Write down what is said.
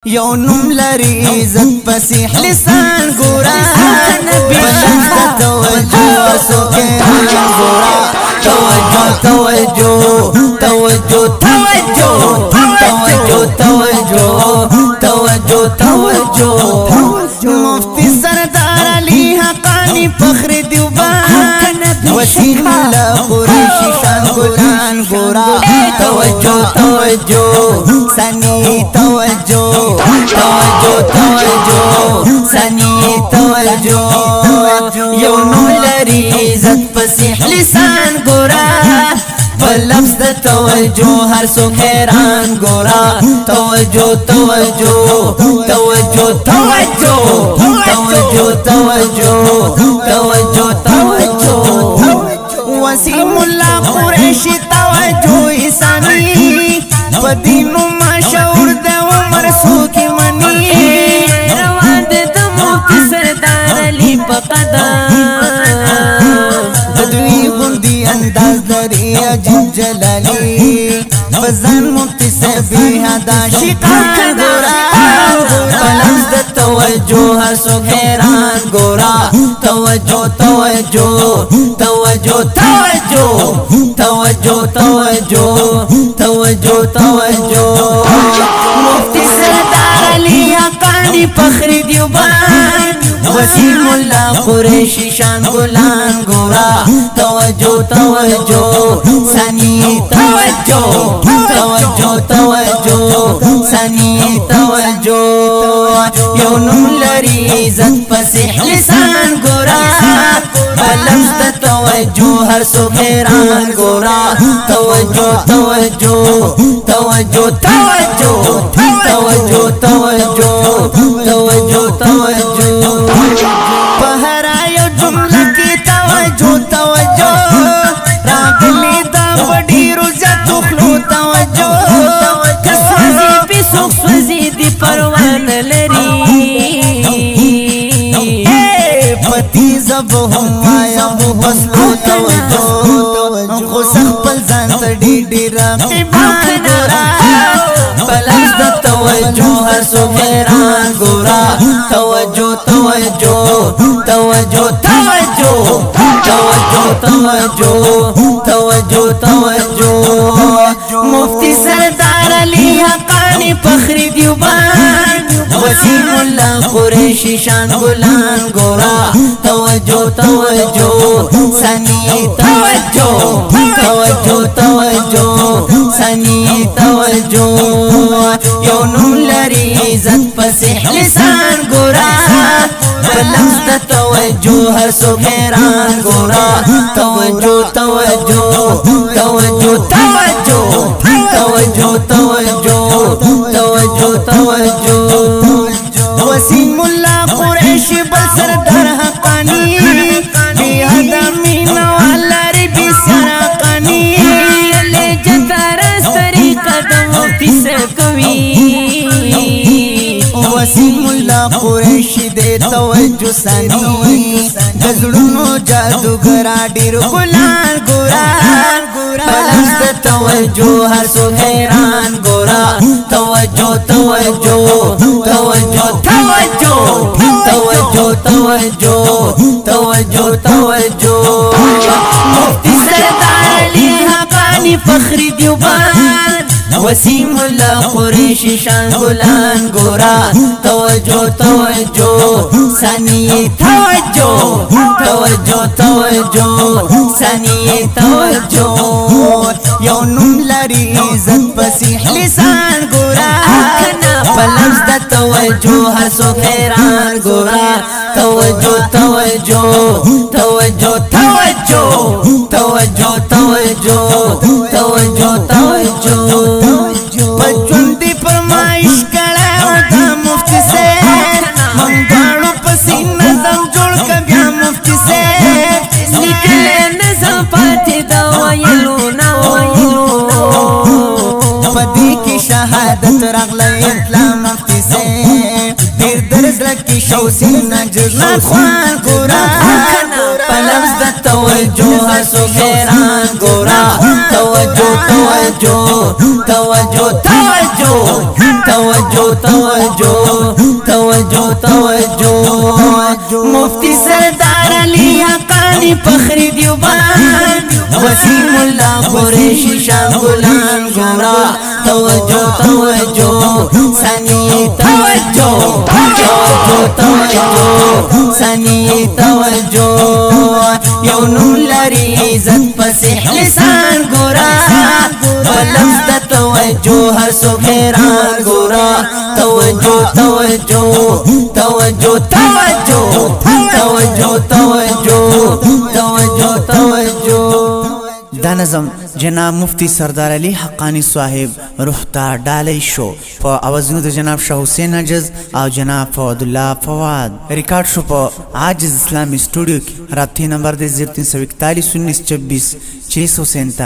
یو نوم لري عزت فصیح لسان ګورا بلند توجه سکران ګورا توجه توجه توجه توجه توجه توجه توجه مفتی سردار علی حقانی فخر دیوبند وسیم الله قریشی شان ګلان ګورا توجه توجه سنی توجه توجه توجه سنی توجه یو نو لري عزت فصیح لسان ګورا بلفظ د توجه هر څوک حیران ګورا توجه توجه توجه توجه توجه توجه توجه توجه وسیم الله قریشی توجه اسامی پدینو مشهور د عمر سوکی منی روان د مفتی سردار علی په قدم دوی غوندي انداز لري عجیب جلالی فزان مفتی سبی هدا شکان ګورا بلند د توجه هر څوک حیران ګورا توجه توجه توجه توجه توجه توجه توجه توجه مفتی سردار علی حقانی فخر دیوبند وسیم الله قریشی شان ګلان ګورا توجه توجه سنی توجه توجه توجه سنی توجه یو نوم لري عزت فصیح لسان ګورا بلند توجه هر څوک حیران ګورا توجه توجه توجه توجه توجه توجه توجه توجه په هر یو جمله کې توجه توجه راغلی دا وډیرو زیاتو خلو توجه کسوځي په څوک سوځي دی پروا نه لري پتی زب هم وایم وسلو توجه خو خپل ځان ته ډېر رقیبان ګورا بلند د توجه هر څوک حیران ګورا توجه توجه توجه توجه توجه توجه توجه توجه مفتی سردار علی حقانی فخر دیوبند وسیم الله قریشی شان ګلان ګورا توجه توجه سنی توجه توجه توجه سنی توجه یو نوم لري عزت فصیح لسان ګورا بلند توجه هر څوک حیران ګورا توجه توجه توجه توجه توجه توجه توجه توجه وسیم الله قریشی بل سردار حقانی بی حدا مینا والاری بی سرقانی لی جتارس طریقه د مفتی سکوی وسیم الله قریشی دے توجه سنی دزړونو جادوګر ډیر ګلان ګورا بلند توجه هر څوک حیران ګورا توجه توجه توجه توجه توجه توجه توجه توجه مفتی سردار علی حقانی فخر دیوبند وسیم الله قریشی شان ګلان ګورا توجه توجه سنی توجه توجه توجه سنی توجه یو نوم لري عزت فصیح لسان ګورا بلند د توجه هر څوک حیران ګورا توجه توجه توجه توجه توجه توجه توجه توجه پجوند دی فرمایش کړه د مفتی سے منګړو پسې نظم جوړ کبیا مفتی سے لیکل نظم پاتې دا ویلو نو پدې کې شهادت راغله اسلام مفتی سے ډېر درز لکه شوسین نجات خوان ګورا پلمز د توجه هر څوک حیران ګورا توجه توجه توجه توجه توجه توجه توجه مفتی سردار علی حقانی فخری دیوبند وسیم الله قریشی شاه غلام گورا توجه توجه ثانی توجه توجه ثانی توجه یو نور لري عزت فصیح لسان ګورا ولفظ د توجه هر څو حیران ګورا توجه توجه توجه توجه توجه توجه توجه دا نظم جناب مفتی سردار علی حقانی صاحب روح ته ډالۍ شو په اوازونو د جناب شاه حسین عجز او جناب فواد الله فواد ریکارډ شو په عاجز اسلامی سټوډیو کې رابطې نمبر د 0341 19 24 647